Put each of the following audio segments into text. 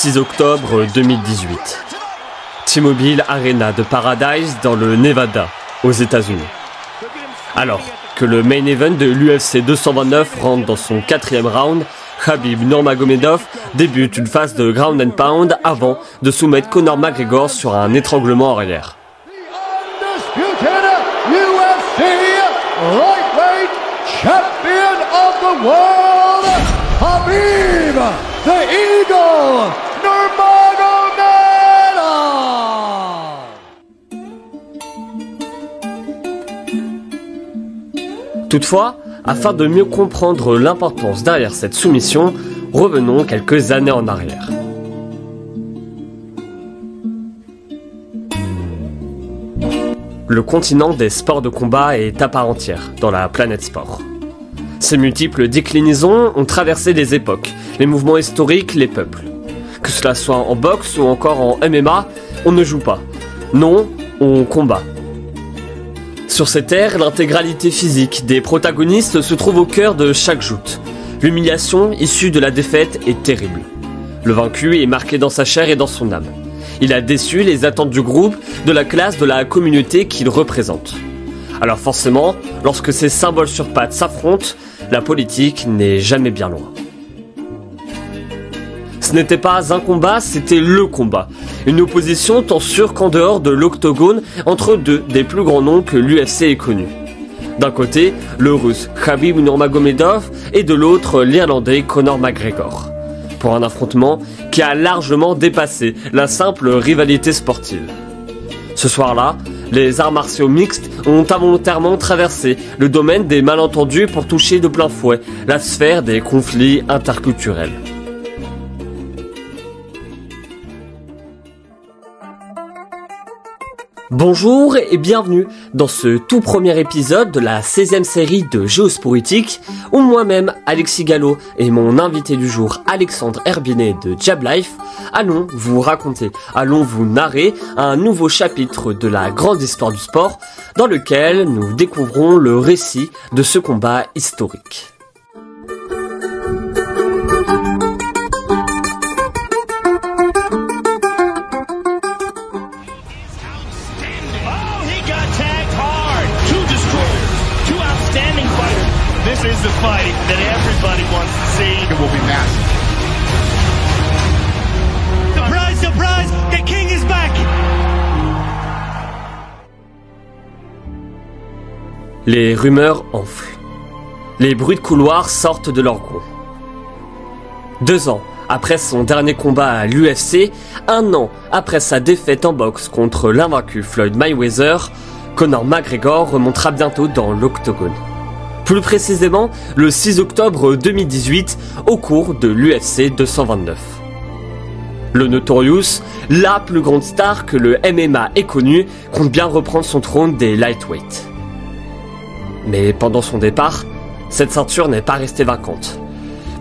6 octobre 2018. T-Mobile Arena de Paradise dans le Nevada, aux États-Unis. Alors que le main event de l'UFC 229 rentre dans son 4e round, Khabib Nurmagomedov débute une phase de ground and pound avant de soumettre Conor McGregor sur un étranglement arrière. Lightweight champion of the world, Khabib, the Eagle, Nurmagomedov. Toutefois, afin de mieux comprendre l'importance derrière cette soumission, revenons quelques années en arrière. Le continent des sports de combat est à part entière dans la planète sport. Ces multiples déclinaisons ont traversé les époques, les mouvements historiques, les peuples. Que cela soit en boxe ou encore en MMA, on ne joue pas. Non, on combat. Sur ces terres, l'intégralité physique des protagonistes se trouve au cœur de chaque joute. L'humiliation issue de la défaite est terrible. Le vaincu est marqué dans sa chair et dans son âme. Il a déçu les attentes du groupe, de la classe, de la communauté qu'il représente. Alors forcément, lorsque ces symboles sur pattes s'affrontent, la politique n'est jamais bien loin. Ce n'était pas un combat, c'était le combat. Une opposition tant sûre qu'en dehors de l'octogone entre deux des plus grands noms que l'UFC ait connus. D'un côté, le russe Khabib Nurmagomedov et de l'autre l'Irlandais Conor McGregor. Pour un affrontement qui a largement dépassé la simple rivalité sportive. Ce soir-là, les arts martiaux mixtes ont involontairement traversé le domaine des malentendus pour toucher de plein fouet la sphère des conflits interculturels. Bonjour et bienvenue dans ce tout premier épisode de la 16e série de Géopolitique où moi-même, Alexis Gallo et mon invité du jour, Alexandre Herbinet de Jab Life, allons vous raconter, allons vous narrer un nouveau chapitre de la grande histoire du sport dans lequel nous découvrons le récit de ce combat historique. This is the fight that everybody wants to see. It will be massive. Surprise, surprise! The king is back! Les rumeurs enflent. Les bruits de couloir sortent de leur gonds. 2 ans après son dernier combat à l'UFC, 1 an après sa défaite en boxe contre l'invaincu Floyd Mayweather, Conor McGregor remontera bientôt dans l'octogone. Plus précisément, le 6 octobre 2018, au cours de l'UFC 229. Le Notorious, la plus grande star que le MMA ait connue, compte bien reprendre son trône des lightweights. Mais pendant son départ, cette ceinture n'est pas restée vacante.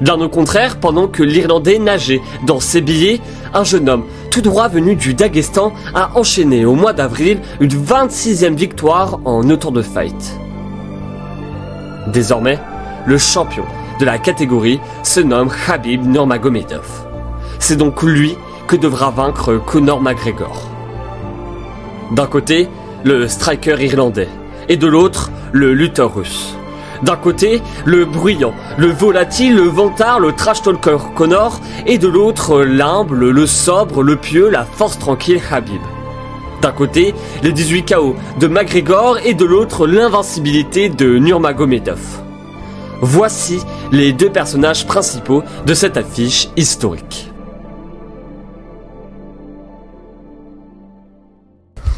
Bien au contraire, pendant que l'Irlandais nageait dans ses billets, un jeune homme tout droit venu du Daghestan a enchaîné au mois d'avril une 26e victoire en no tour de fight. Désormais, le champion de la catégorie se nomme Khabib Nurmagomedov. C'est donc lui que devra vaincre Conor McGregor. D'un côté, le striker irlandais, et de l'autre, le lutteur russe. D'un côté, le bruyant, le volatile, le vantard, le trash talker Conor, et de l'autre, l'humble, le sobre, le pieux, la force tranquille Khabib. D'un côté, les 18 KO de McGregor et de l'autre, l'invincibilité de Nurmagomedov. Voici les 2 personnages principaux de cette affiche historique.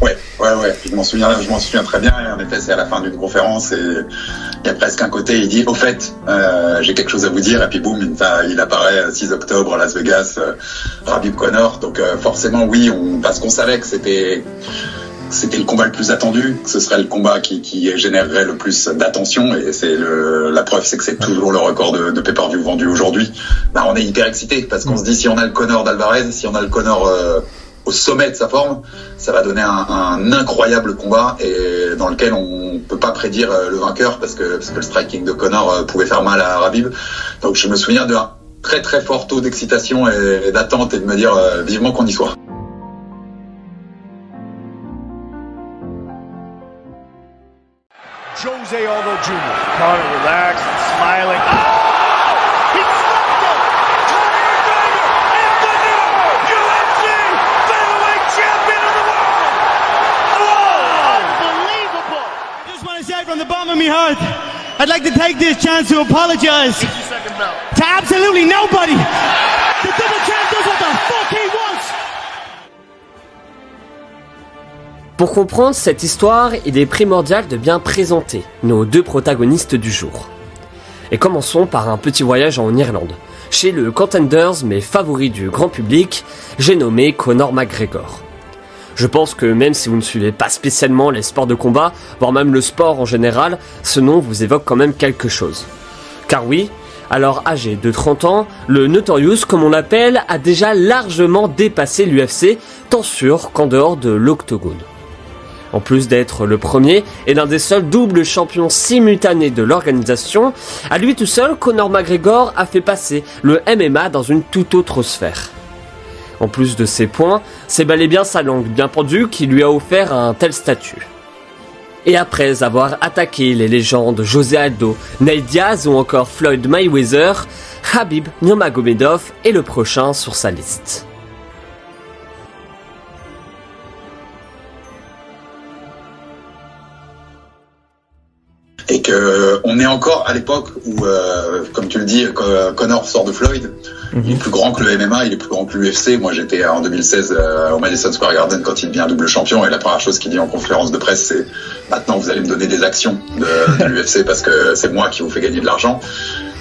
Ouais, je m'en souviens très bien. En effet, c'est à la fin d'une conférence et il y a presque un côté, il dit, au fait, j'ai quelque chose à vous dire, et puis boum, il apparaît 6 octobre à Las Vegas, Khabib Conor. Donc forcément, oui, parce qu'on savait que c'était le combat le plus attendu, que ce serait le combat qui générerait le plus d'attention, et c'est la preuve, c'est que c'est toujours le record de pay-per-view vendu aujourd'hui. Bah, on est hyper excité parce qu'on se dit, si on a le Conor d'Alvarez, si on a le Conor au sommet de sa forme, ça va donner un incroyable combat et dans lequel on peut pas prédire le vainqueur parce que le striking de Conor pouvait faire mal à Khabib. Donc je me souviens très très fort taux d'excitation et d'attente et de me dire vivement qu'on y soit. Jose Aldo Jr. Conor relaxed and smiling. Oh! He stopped him! Conor McGregor is the new UFC featherweight champion of the world! Oh! Unbelievable! I just want to say from the bottom of my heart, I'd like to take this chance to apologize to absolutely nobody. The double champ does what the fuck he wants. Pour comprendre cette histoire, il est primordial de bien présenter nos deux protagonistes du jour. Et commençons par un petit voyage en Irlande, chez le Contenders mais favori du grand public, j'ai nommé Conor McGregor. Je pense que même si vous ne suivez pas spécialement les sports de combat, voire même le sport en général, ce nom vous évoque quand même quelque chose. Car oui, alors âgé de 30 ans, le Notorious, comme on l'appelle, a déjà largement dépassé l'UFC, tant sur qu'en dehors de l'octogone. En plus d'être le premier et l'un des seuls doubles champions simultanés de l'organisation, à lui tout seul, Conor McGregor a fait passer le MMA dans une toute autre sphère. En plus de ses points, c'est bel et bien sa langue bien pendue qui lui a offert un tel statut. Et après avoir attaqué les légendes José Aldo, Nate Diaz ou encore Floyd Mayweather, Khabib Nurmagomedov est le prochain sur sa liste. Et que on est encore à l'époque où, comme tu le dis, Conor sort de Floyd. Il est plus grand que le MMA, il est plus grand que l'UFC. Moi, j'étais en 2016 au Madison Square Garden quand il devient double champion. Et la première chose qu'il dit en conférence de presse, c'est « Maintenant, vous allez me donner des actions de l'UFC parce que c'est moi qui vous fais gagner de l'argent. »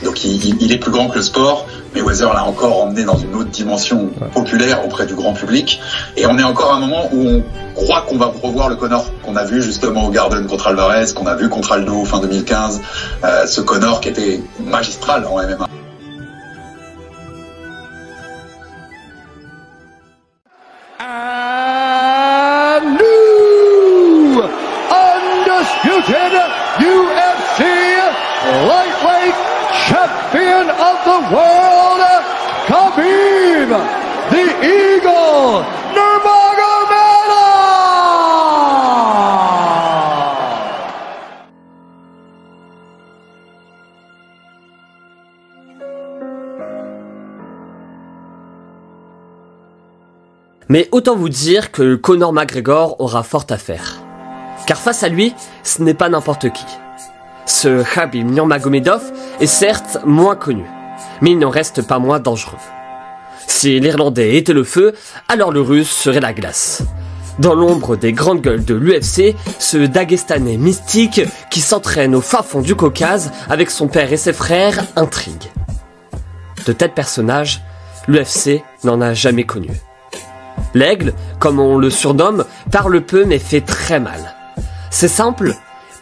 Donc, il est plus grand que le sport. Mayweather l'a encore emmené dans une autre dimension populaire auprès du grand public. Et on est encore à un moment où on croit qu'on va revoir le Conor qu'on a vu justement au Garden contre Alvarez, qu'on a vu contre Aldo fin 2015. Ce Conor qui était magistral en MMA. And new undisputed UFC lightweight champion of the world, Khabib, the Eagle, Nurmagomedov! Mais autant vous dire que Conor McGregor aura fort à faire. Car face à lui, ce n'est pas n'importe qui. Ce Khabib Nurmagomedov est certes moins connu, mais il n'en reste pas moins dangereux. Si l'Irlandais était le feu, alors le Russe serait la glace. Dans l'ombre des grandes gueules de l'UFC, ce Dagestanais mystique qui s'entraîne au fin fond du Caucase avec son père et ses frères intrigue. De tels personnages, l'UFC n'en a jamais connu. L'aigle, comme on le surnomme, parle peu mais fait très mal. C'est simple,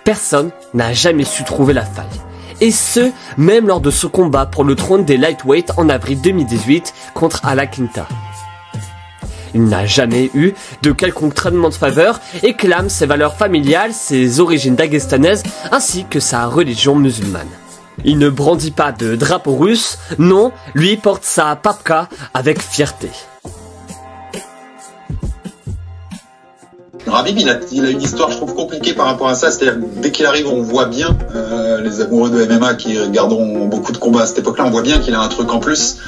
personne n'a jamais su trouver la faille. Et ce, même lors de ce combat pour le trône des lightweights en avril 2018 contre Al Quinta. Il n'a jamais eu de quelconque traitement de faveur et clame ses valeurs familiales, ses origines dagestanaises ainsi que sa religion musulmane. Il ne brandit pas de drapeau russe, non, lui porte sa papka avec fierté. Khabib, il a une histoire, je trouve, compliquée par rapport à ça. C'est-à-dire, dès qu'il arrive, on voit bien, les amoureux de MMA qui regarderont beaucoup de combats à cette époque-là, on voit bien qu'il a un truc en plus,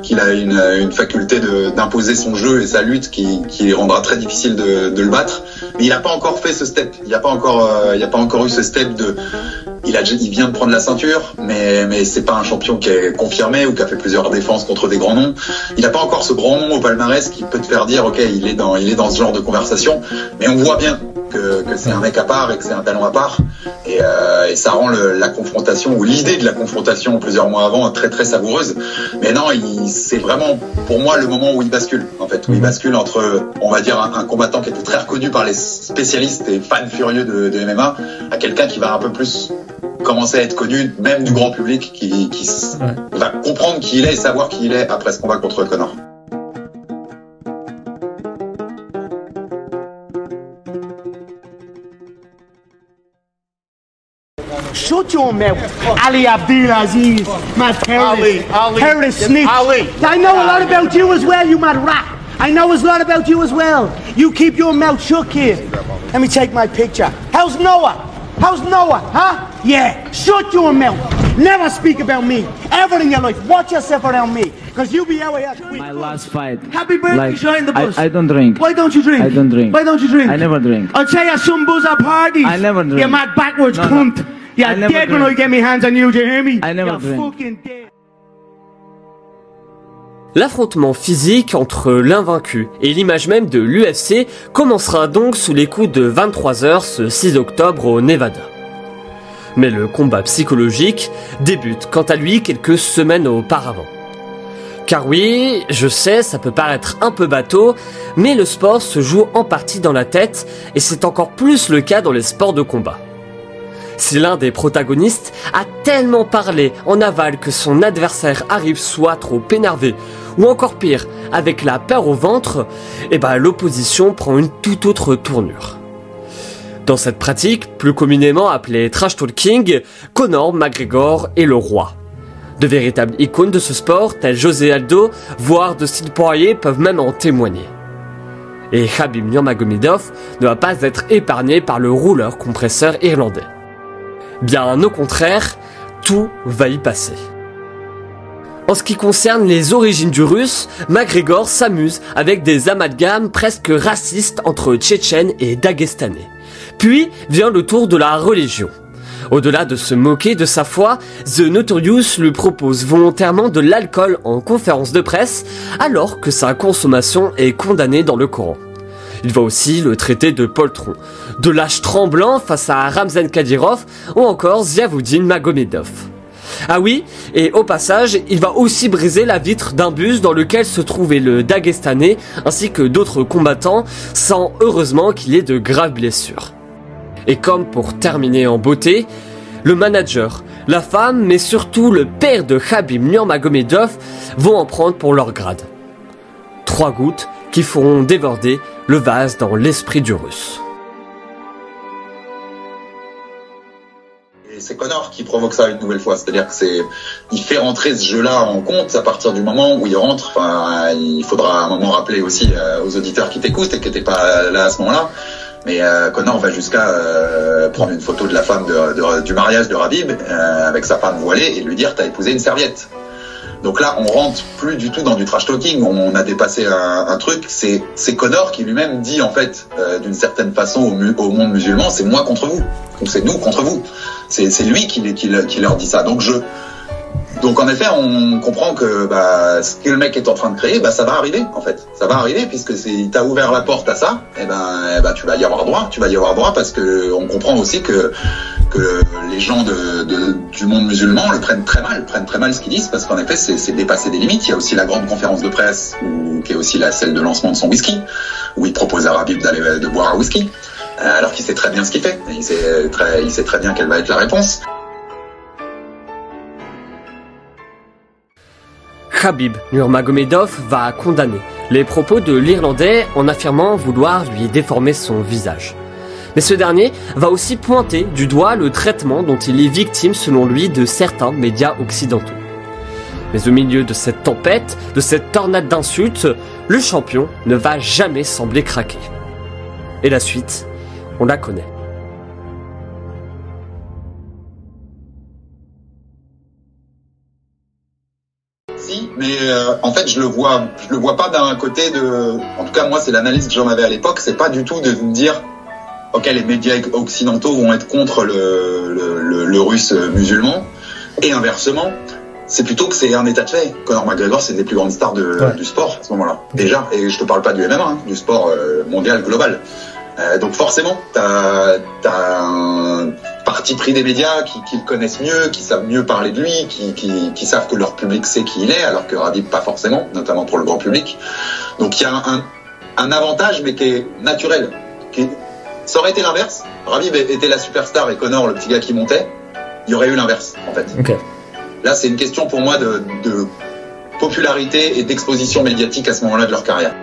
qu'il a une faculté d'imposer son jeu et sa lutte qui rendra très difficile de le battre. Mais il n'a pas encore fait ce step. Il n'y a pas encore eu ce step de... Il vient de prendre la ceinture, mais c'est pas un champion qui est confirmé ou qui a fait plusieurs défenses contre des grands noms. Il n'a pas encore ce grand nom au palmarès qui peut te faire dire, ok, il est dans ce genre de conversation. Mais on voit bien que c'est un mec à part et que c'est un talent à part. Et ça rend la confrontation ou l'idée de la confrontation plusieurs mois avant très très savoureuse. Mais non, c'est vraiment pour moi le moment où il bascule. En fait, où il bascule entre, on va dire, un combattant qui était très reconnu par les spécialistes et fans furieux de MMA à quelqu'un qui va un peu plus commencer à être connu, même du grand public, qui va comprendre qui il est et savoir qui il est après ce combat contre Conor. Shut your mouth. Ali Abdelaziz, mad terrorist. Ali. Terrorist snitch. Ali. I know a lot about you as well, you mad rat. I know a lot about you as well. You keep your mouth shut, kid. Let me take my picture. How's Noah? How's Noah, huh? Yeah, shut your mouth. Never speak about me, ever in your life. Watch yourself around me, because you'll be out here. My last fight. Happy birthday, like, join the bus. I don't drink. Why don't you drink? I don't drink. Why don't you drink? I never drink. I'll tell you some buzzer parties. I never drink. You mad backwards No, no. cunt. You're I never dead when drink. I get my hands on you, do you hear me? I never You're drink. fucking dead. L'affrontement physique entre l'invaincu et l'image même de l'UFC commencera donc sous les coups de 23h ce 6 octobre au Nevada. Mais le combat psychologique débute quant à lui quelques semaines auparavant. Car oui, je sais, ça peut paraître un peu bateau, mais le sport se joue en partie dans la tête et c'est encore plus le cas dans les sports de combat. Si l'un des protagonistes a tellement parlé en aval que son adversaire arrive soit trop énervé, ou encore pire, avec la peur au ventre, eh ben l'opposition prend une toute autre tournure. Dans cette pratique, plus communément appelée trash talking, Conor McGregor est le roi. De véritables icônes de ce sport, tels José Aldo, voire Dustin Poirier peuvent même en témoigner. Et Khabib Nurmagomedov ne va pas être épargné par le rouleur compresseur irlandais. Bien au contraire, tout va y passer. En ce qui concerne les origines du russe, McGregor s'amuse avec des amalgames presque racistes entre Tchétchènes et Dagestanais. Puis vient le tour de la religion. Au-delà de se moquer de sa foi, The Notorious lui propose volontairement de l'alcool en conférence de presse alors que sa consommation est condamnée dans le Coran. Il va aussi le traiter de poltron, de lâche tremblant face à Ramzan Kadyrov ou encore Ziaoudine Magomedov. Ah oui, et au passage, il va aussi briser la vitre d'un bus dans lequel se trouvait le Dagestanais ainsi que d'autres combattants, sans heureusement qu'il ait de graves blessures. Et comme pour terminer en beauté, le manager, la femme, mais surtout le père de Khabib Nurmagomedov vont en prendre pour leur grade. 3 gouttes qui feront déborder le vase dans l'esprit du russe. Et c'est Conor qui provoque ça une nouvelle fois, c'est-à-dire que il fait rentrer ce jeu-là en compte à partir du moment où il rentre. Enfin, il faudra à un moment rappeler aussi aux auditeurs qui t'écoutent et qui n'étaient pas là à ce moment-là. Mais Conor va jusqu'à prendre une photo de la femme du mariage de Khabib avec sa femme voilée et lui dire t'as épousé une serviette. Donc là, on rentre plus du tout dans du trash talking. On a dépassé un truc. C'est Conor qui lui-même dit en fait, d'une certaine façon au monde musulman, c'est moi contre vous, ou c'est nous contre vous. C'est lui qui leur dit ça. Donc en effet, on comprend que ce que le mec est en train de créer, ça va arriver en fait. Ça va arriver puisque il t'a ouvert la porte à ça. Et tu vas y avoir droit. Tu vas y avoir droit parce que on comprend aussi que les gens du monde musulman le prennent très mal ce qu'ils disent parce qu'en effet c'est dépasser des limites. Il y a aussi la grande conférence de presse qui est aussi celle de lancement de son whisky où il propose à Khabib de boire un whisky alors qu'il sait très bien ce qu'il fait. Il sait très bien quelle va être la réponse. Khabib Nurmagomedov va condamner les propos de l'Irlandais en affirmant vouloir lui déformer son visage. Mais ce dernier va aussi pointer du doigt le traitement dont il est victime selon lui de certains médias occidentaux. Mais au milieu de cette tempête, de cette tornade d'insultes, le champion ne va jamais sembler craquer. Et la suite, on la connaît. Mais en fait, je le vois pas d'un côté en tout cas, moi, c'est l'analyse que j'en avais à l'époque. C'est pas du tout de me dire, ok, les médias occidentaux vont être contre le russe musulman, et inversement, c'est plutôt que c'est un état de fait. Conor McGregor, c'est une des plus grandes stars du sport à ce moment-là, déjà. Et je te parle pas du MMA, du sport mondial global. Donc forcément, t'as un parti pris des médias qui le connaissent mieux, qui savent mieux parler de lui, qui savent que leur public sait qui il est, alors que Khabib pas forcément, notamment pour le grand public. Donc il y a un avantage, mais qui est naturel. Ça aurait été l'inverse. Khabib était la superstar et Conor le petit gars qui montait. Il y aurait eu l'inverse, en fait. Okay. Là, c'est une question pour moi de popularité et d'exposition médiatique à ce moment-là de leur carrière.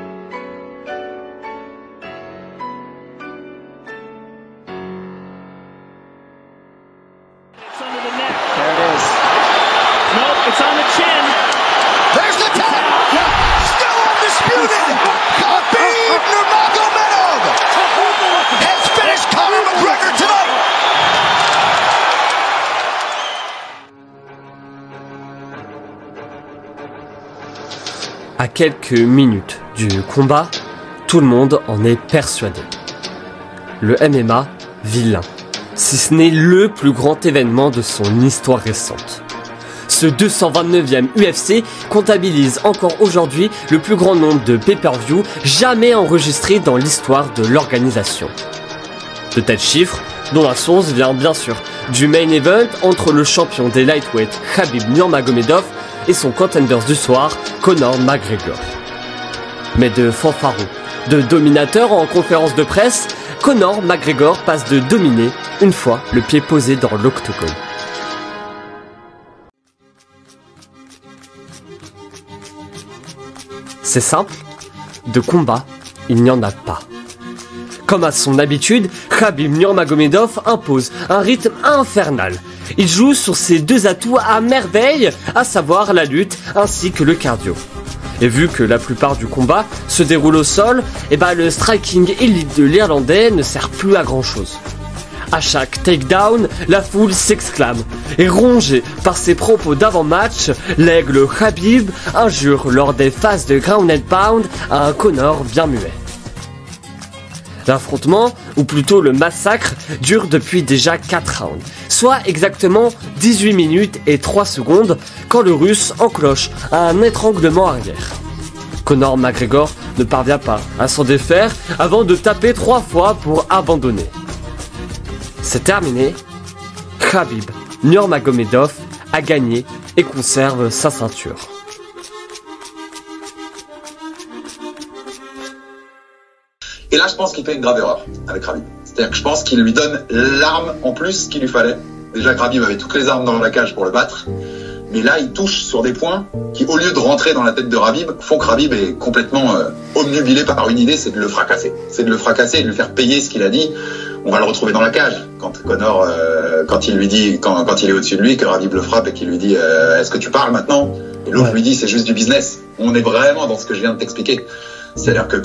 À quelques minutes du combat, tout le monde en est persuadé. Le MMA vit l'un, si ce n'est le plus grand événement de son histoire récente. Ce 229e UFC comptabilise encore aujourd'hui le plus grand nombre de pay-per-view jamais enregistré dans l'histoire de l'organisation. De tels chiffres, dont la source vient bien sûr du main event entre le champion des lightweight Khabib Nurmagomedov et son contender du soir, Conor McGregor. Mais de fanfaron, de dominateur en conférence de presse, Conor McGregor passe de dominer une fois le pied posé dans l'octogone. C'est simple, de combat, il n'y en a pas. Comme à son habitude, Khabib Nurmagomedov impose un rythme infernal. Il joue sur ses deux atouts à merveille, à savoir la lutte ainsi que le cardio. Et vu que la plupart du combat se déroule au sol, le striking élite de l'Irlandais ne sert plus à grand chose. À chaque takedown, la foule s'exclame. Et rongé par ses propos d'avant-match, l'aigle Khabib injure lors des phases de ground and pound à un Conor bien muet. L'affrontement, ou plutôt le massacre, dure depuis déjà 4 rounds, soit exactement 18 minutes et 3 secondes quand le Russe enclenche un étranglement arrière. Conor McGregor ne parvient pas à s'en défaire avant de taper 3 fois pour abandonner. C'est terminé, Khabib Nurmagomedov a gagné et conserve sa ceinture. Et là, je pense qu'il fait une grave erreur avec Khabib. C'est-à-dire que je pense qu'il lui donne l'arme en plus qu'il lui fallait. Déjà, Khabib avait toutes les armes dans la cage pour le battre. Mais là, il touche sur des points qui, au lieu de rentrer dans la tête de Khabib, font que Khabib est complètement obnubilé par une idée, c'est de le fracasser. C'est de le fracasser et de lui faire payer ce qu'il a dit. On va le retrouver dans la cage. Quand Conor, quand il lui dit, quand il est au-dessus de lui, que Khabib le frappe et qu'il lui dit est-ce que tu parles maintenant? Et l'autre lui dit c'est juste du business. On est vraiment dans ce que je viens de t'expliquer. C'est-à-dire que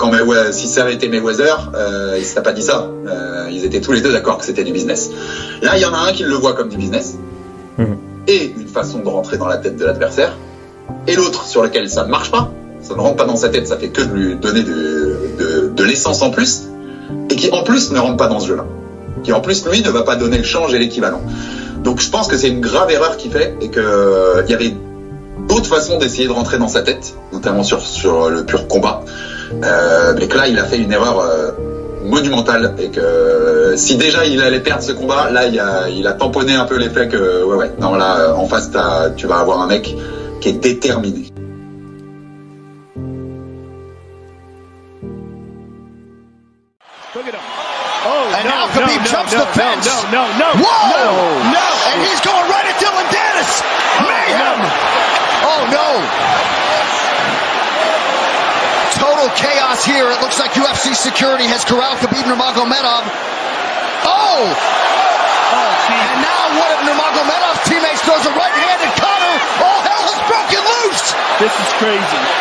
si ça avait été Mayweather, il ne serait pas dit ça. Ils étaient tous les deux d'accord que c'était du business. Là, il y en a un qui le voit comme du business et une façon de rentrer dans la tête de l'adversaire, et l'autre sur lequel ça ne marche pas, ça ne rentre pas dans sa tête, ça fait que de lui donner de l'essence en plus, et qui en plus ne rentre pas dans ce jeu-là, qui en plus lui ne va pas donner le change et l'équivalent. Donc je pense que c'est une grave erreur qu'il fait et qu'il y avait d'autres façons d'essayer de rentrer dans sa tête, notamment sur le pur combat, mais que là il a fait une erreur monumentale, et que si déjà il allait perdre ce combat, là il a tamponné un peu l'effet que non, là en face tu vas avoir un mec qui est déterminé. Look at him. Oh, and now Khabib jumps the fence. No. And he's going right at Dylan Dennis. Mayhem. Oh, no. Total chaos here. It looks like UFC security has corralled Khabib Nurmagomedov. Oh! And now one of Nurmagomedov's teammates throws a right-handed counter. All hell has broken loose. This is crazy.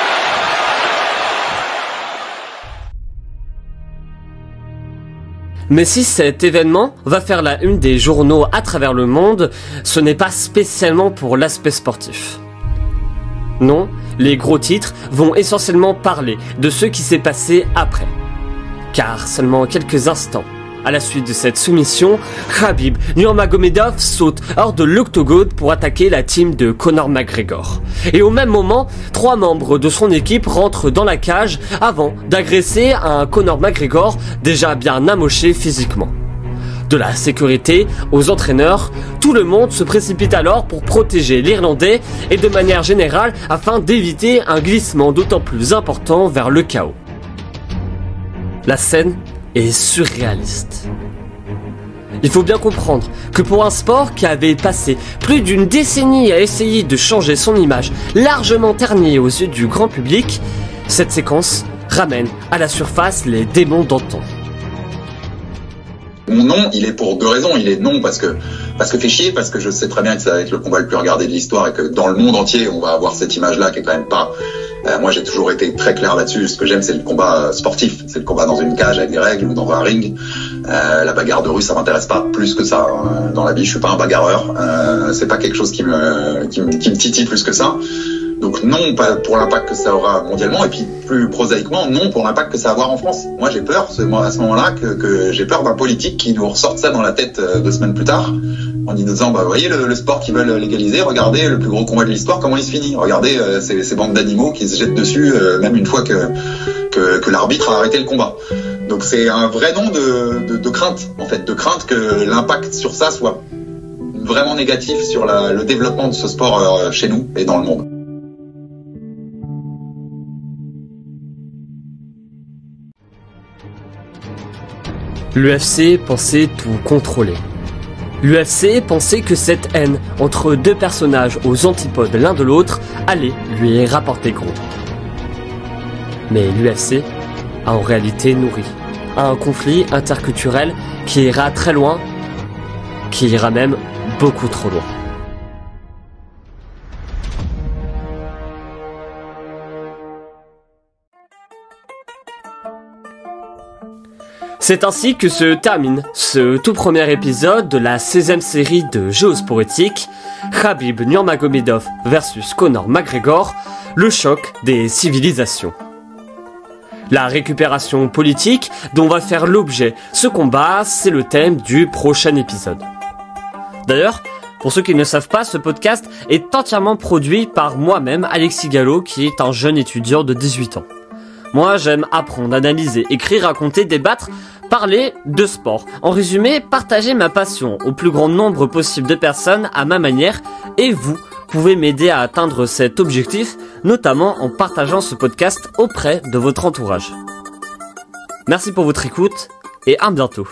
Mais si cet événement va faire la une des journaux à travers le monde, ce n'est pas spécialement pour l'aspect sportif. Non, les gros titres vont essentiellement parler de ce qui s'est passé après. Car seulement quelques instants à la suite de cette soumission, Khabib Nurmagomedov saute hors de l'octogone pour attaquer la team de Conor McGregor. Et au même moment, 3 membres de son équipe rentrent dans la cage avant d'agresser un Conor McGregor déjà bien amoché physiquement. De la sécurité aux entraîneurs, tout le monde se précipite alors pour protéger l'Irlandais et de manière générale afin d'éviter un glissement d'autant plus important vers le chaos. La scène est surréaliste. Il faut bien comprendre que pour un sport qui avait passé plus d'une décennie à essayer de changer son image largement ternie aux yeux du grand public, cette séquence ramène à la surface les démons d'antan. Mon nom, il est pour 2 raisons. Il est non parce que fait chier, parce que je sais très bien que ça va être le combat le plus regardé de l'histoire et que dans le monde entier, on va avoir cette image-là qui est quand même pas... moi, j'ai toujours été très clair là-dessus. Ce que j'aime, c'est le combat sportif. C'est le combat dans une cage avec des règles ou dans un ring. La bagarre de rue, ça m'intéresse pas plus que ça. Dans la vie, je suis pas un bagarreur. C'est pas quelque chose qui me titille plus que ça. Donc non, pas pour l'impact que ça aura mondialement, et puis plus prosaïquement, non pour l'impact que ça va avoir en France. Moi j'ai peur, à ce moment-là, que j'ai peur d'un politique qui nous ressorte ça dans la tête 2 semaines plus tard, en nous disant, bah vous voyez le sport qu'ils veulent légaliser, regardez le plus gros combat de l'histoire, comment il se finit. Regardez ces bandes d'animaux qui se jettent dessus, même une fois que l'arbitre a arrêté le combat. Donc c'est un vrai nom de crainte, en fait, de crainte que l'impact sur ça soit vraiment négatif sur le développement de ce sport chez nous et dans le monde. L'UFC pensait tout contrôler. L'UFC pensait que cette haine entre 2 personnages aux antipodes l'un de l'autre allait lui rapporter gros. Mais l'UFC a en réalité nourri un conflit interculturel qui ira très loin, qui ira même beaucoup trop loin. C'est ainsi que se termine ce tout premier épisode de la 16e série de Géosporitique, Khabib Nurmagomedov versus Conor McGregor, le choc des civilisations. La récupération politique dont va faire l'objet ce combat, c'est le thème du prochain épisode. D'ailleurs, pour ceux qui ne savent pas, ce podcast est entièrement produit par moi-même, Alexis Gallo, qui est un jeune étudiant de 18 ans. Moi, j'aime apprendre, analyser, écrire, raconter, débattre, parler de sport. En résumé, partager ma passion au plus grand nombre possible de personnes à ma manière, et vous pouvez m'aider à atteindre cet objectif, notamment en partageant ce podcast auprès de votre entourage. Merci pour votre écoute, et à bientôt.